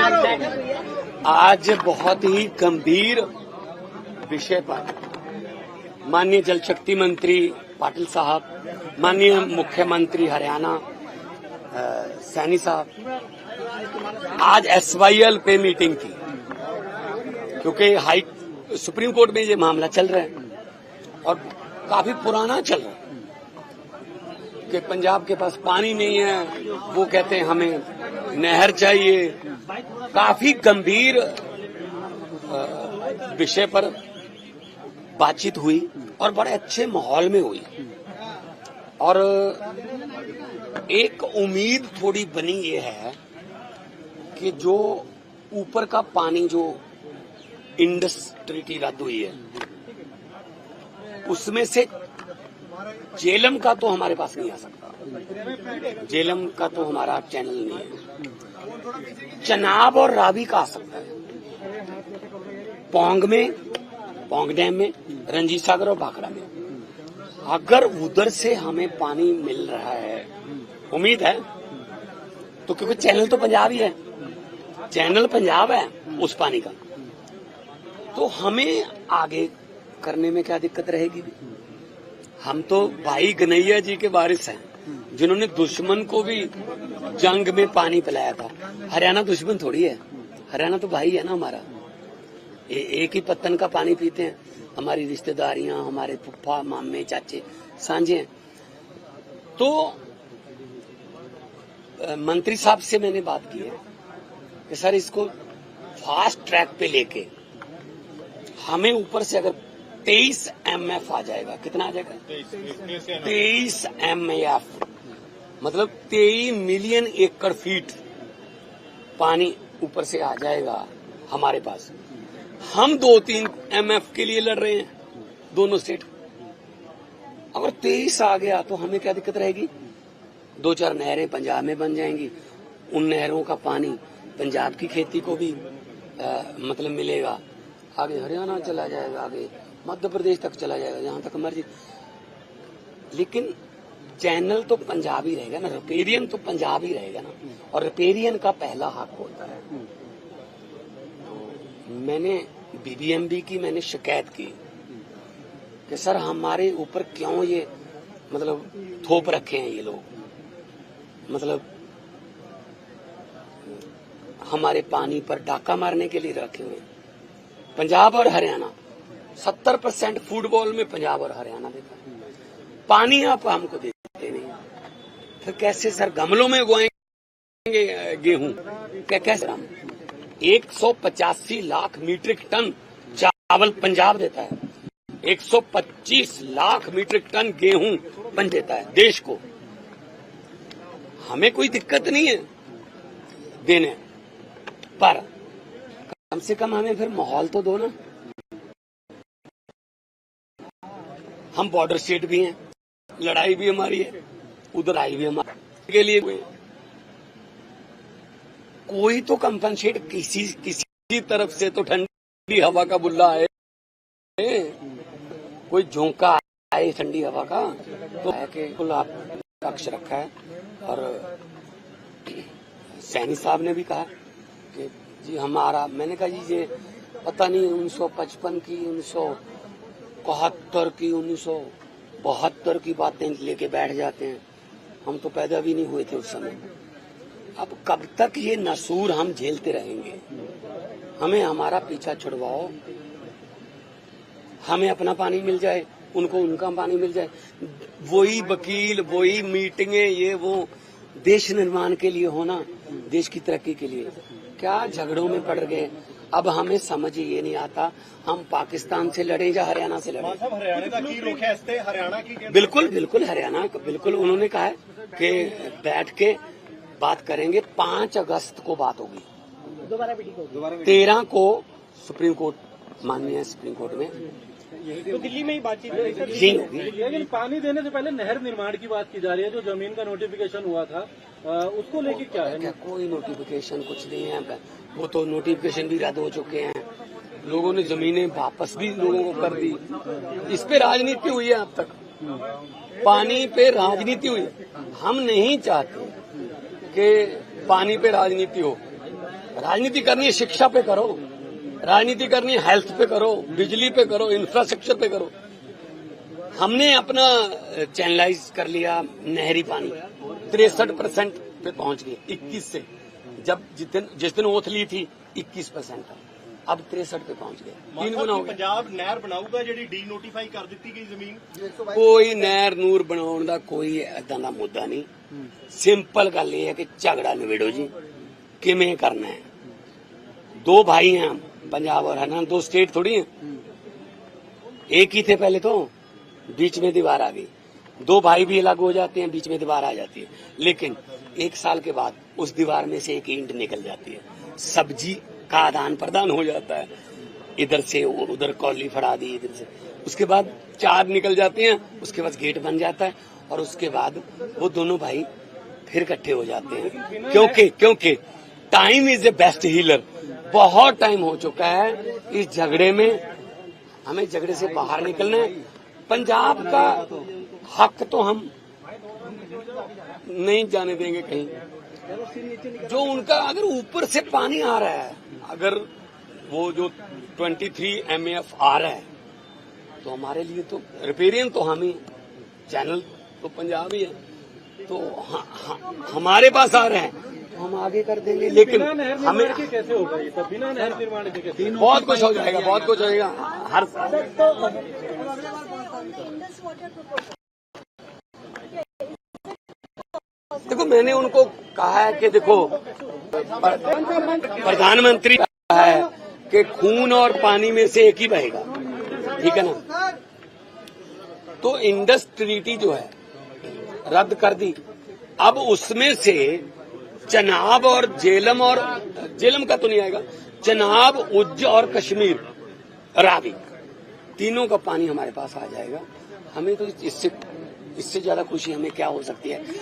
आज बहुत ही गंभीर विषय पर माननीय जल शक्ति मंत्री पाटिल साहब, माननीय मुख्यमंत्री हरियाणा सैनी साहब आज SYL पे मीटिंग की, क्योंकि सुप्रीम कोर्ट में ये मामला चल रहा है और काफी पुराना चल रहा है कि पंजाब के पास पानी नहीं है, वो कहते हैं हमें नहर चाहिए। काफी गंभीर विषय पर बातचीत हुई और बड़े अच्छे माहौल में हुई और एक उम्मीद थोड़ी बनी ये है कि जो ऊपर का पानी जो इंडस ट्रीटी रद्द हुई है उसमें से झेलम का तो हमारे पास नहीं आ सकता, झेलम का तो हमारा चैनल नहीं है। चनाब और रावी का आ सकता है, पौंग डैम में, रंजीत सागर और भाखड़ा में। अगर उधर से हमें पानी मिल रहा है, उम्मीद है, तो क्योंकि चैनल तो पंजाब ही है, चैनल पंजाब है उस पानी का, तो हमें आगे करने में क्या दिक्कत रहेगी। हम तो भाई गनैया जी के वारिस हैं जिन्होंने दुश्मन को भी जंग में पानी पिलाया था। हरियाणा दुश्मन थोड़ी है, हरियाणा तो भाई है ना हमारा। एक ही पत्तन का पानी पीते हैं, हमारी रिश्तेदारियां, हमारे फुफ्फा मामे चाचे सांझे हैं। तो मंत्री साहब से मैंने बात की है कि सर इसको फास्ट ट्रैक पे लेके हमें ऊपर से अगर 23 MF आ जाएगा, कितना आ जाएगा 23 MF, मतलब 23 मिलियन एकड़ फीट पानी ऊपर से आ जाएगा हमारे पास। हम 2-3 MF के लिए लड़ रहे हैं दोनों स्टेट। अगर 23 आ गया तो हमें क्या दिक्कत रहेगी। 2-4 नहरें पंजाब में बन जाएंगी, उन नहरों का पानी पंजाब की खेती को भी मतलब मिलेगा, आगे हरियाणा चला जाएगा, आगे मध्य प्रदेश तक चला जाएगा, जहां तक मर्जी। लेकिन चैनल तो पंजाब ही रहेगा ना, रिपेरियन तो पंजाब ही रहेगा ना, और रिपेरियन का पहला हक होता है। तो मैंने BBMB की मैंने शिकायत की कि सर हमारे ऊपर क्यों ये मतलब थोप रखे हैं ये लोग, मतलब हमारे पानी पर डाका मारने के लिए रखे हुए। पंजाब और हरियाणा 70% फुटबॉल में पंजाब और हरियाणा देता, पानी आप हमको देते नहीं, फिर कैसे सर गमलों में उगाएंगे गेहूं, क्या कैसे। 185 लाख मीट्रिक टन चावल पंजाब देता है, 125 लाख मीट्रिक टन गेहूं पंजाब देता है देश को। हमें कोई दिक्कत नहीं है देने, पर कम से कम हमें फिर माहौल तो दो ना। हम बॉर्डर स्टेट भी हैं, लड़ाई भी हमारी है, उधर आई भी हमारे के लिए कोई तो कंपनसेट किसी तरफ से तो ठंडी हवा का बुल्ला आए, कोई झोंका आए ठंडी हवा का, तो है कि कुल आप पक्ष रखा है। और सैनी साहब ने भी कहा कि जी हमारा, मैंने कहा जी ये पता नहीं 1955 की, 1971 की, 1972 की बातें लेके बैठ जाते हैं। हम तो पैदा भी नहीं हुए थे उस समय। अब कब तक ये नसूर हम झेलते रहेंगे। हमें हमारा पीछा छुड़वाओ, हमें अपना पानी मिल जाए, उनको उनका पानी मिल जाए। वही वकील, वही मीटिंगें, ये वो देश निर्माण के लिए होना, देश की तरक्की के लिए, क्या झगड़ों में पड़ गए। अब हमें समझ ये नहीं आता हम पाकिस्तान से लड़े या हरियाणा से लड़े। बिल्कुल बिल्कुल हरियाणा, बिल्कुल उन्होंने कहा है कि बैठ के बात करेंगे। 5 अगस्त को बात होगी, 13 को सुप्रीम कोर्ट, माननीय सुप्रीम कोर्ट में, तो दिल्ली में ही बातचीत होगी। लेकिन पानी देने से पहले नहर निर्माण की बात की जा रही है, जो जमीन का नोटिफिकेशन हुआ था उसको लेके क्या है। कोई नोटिफिकेशन कुछ नहीं है, वो तो नोटिफिकेशन भी रद्द हो चुके हैं, लोगों ने जमीनें वापस भी लोगों को कर दी। इस पे राजनीति हुई है अब तक, पानी पे राजनीति हुई। हम नहीं चाहते कि पानी पे राजनीति हो, राजनीति करनी है शिक्षा पे करो, राजनीति करनी है हेल्थ पे करो, बिजली पे करो, इंफ्रास्ट्रक्चर पे करो। हमने अपना चैनलाइज कर लिया नहरी पानी 63% पे पहुंच गए 21 से, जब जिस दिन ओथ ली थी 21%, अब 63 पे पहुंच गए, 3 गुना हो गया। पंजाब नहर बनाऊगा ਜਿਹੜੀ ਡੀ ਨੋਟੀਫਾਈ ਕਰ ਦਿੱਤੀ ਗਈ ਜ਼ਮੀਨ। ਕੋਈ ਨਹਿਰ ਨੂਰ ਬਣਾਉਣ ਦਾ ਕੋਈ ਏਦਾਂ ਦਾ ਮੁੱਦਾ ਨਹੀਂ। ਸਿੰਪਲ ਗੱਲ ਇਹ ਹੈ ਕਿ ਝਗੜਾ ਨਿਬੇੜੋ ਜੀ, ਕਿਵੇਂ करना है। 2 भाई हैं हम, पंजाब और हरियाणा 2 स्टेट थोड़ी हैं, एक ही थे पहले तो, बीच में दीवार आ गई। 2 भाई भी अलग हो जाते हैं, बीच में दीवार आ जाती है, लेकिन 1 साल के बाद उस दीवार में से एक ईंट निकल जाती है, सब्जी का आदान प्रदान हो जाता है, इधर से उधर कॉली फड़ा दी, इधर से, उसके बाद 4 निकल जाते हैं, उसके बाद गेट बन जाता है, और उसके बाद वो दोनों भाई फिर इकट्ठे हो जाते हैं। क्योंकि time is a best healer. बहुत टाइम हो चुका है इस झगड़े में, हमें झगड़े से बाहर निकलना है। पंजाब का हक तो हम नहीं जाने देंगे कहीं। जो उनका अगर ऊपर से पानी आ रहा है, अगर वो जो 23 MAF आ रहा है, तो हमारे लिए तो रिपेरियन तो हम ही, चैनल तो पंजाब ही है, तो हमारे पास आ रहे हैं तो हम आगे कर देंगे। लेकिन हमें कैसे होगा ये सब बिना नहर निर्माण के? कैसे? बहुत कुछ हो जाएगा, बहुत कुछ हो जाएगा हर देखो, मैंने उनको कहा है कि देखो, प्रधानमंत्री कहा है कि खून और पानी में से एक ही बहेगा, ठीक है ना। तो इंडस ट्रीटी जो है रद्द कर दी, अब उसमें से चनाब और झेलम का तो नहीं आएगा, चनाब, उज्ज और कश्मीर, रावी, तीनों का पानी हमारे पास आ जाएगा। हमें तो इससे ज्यादा खुशी हमें क्या हो सकती है।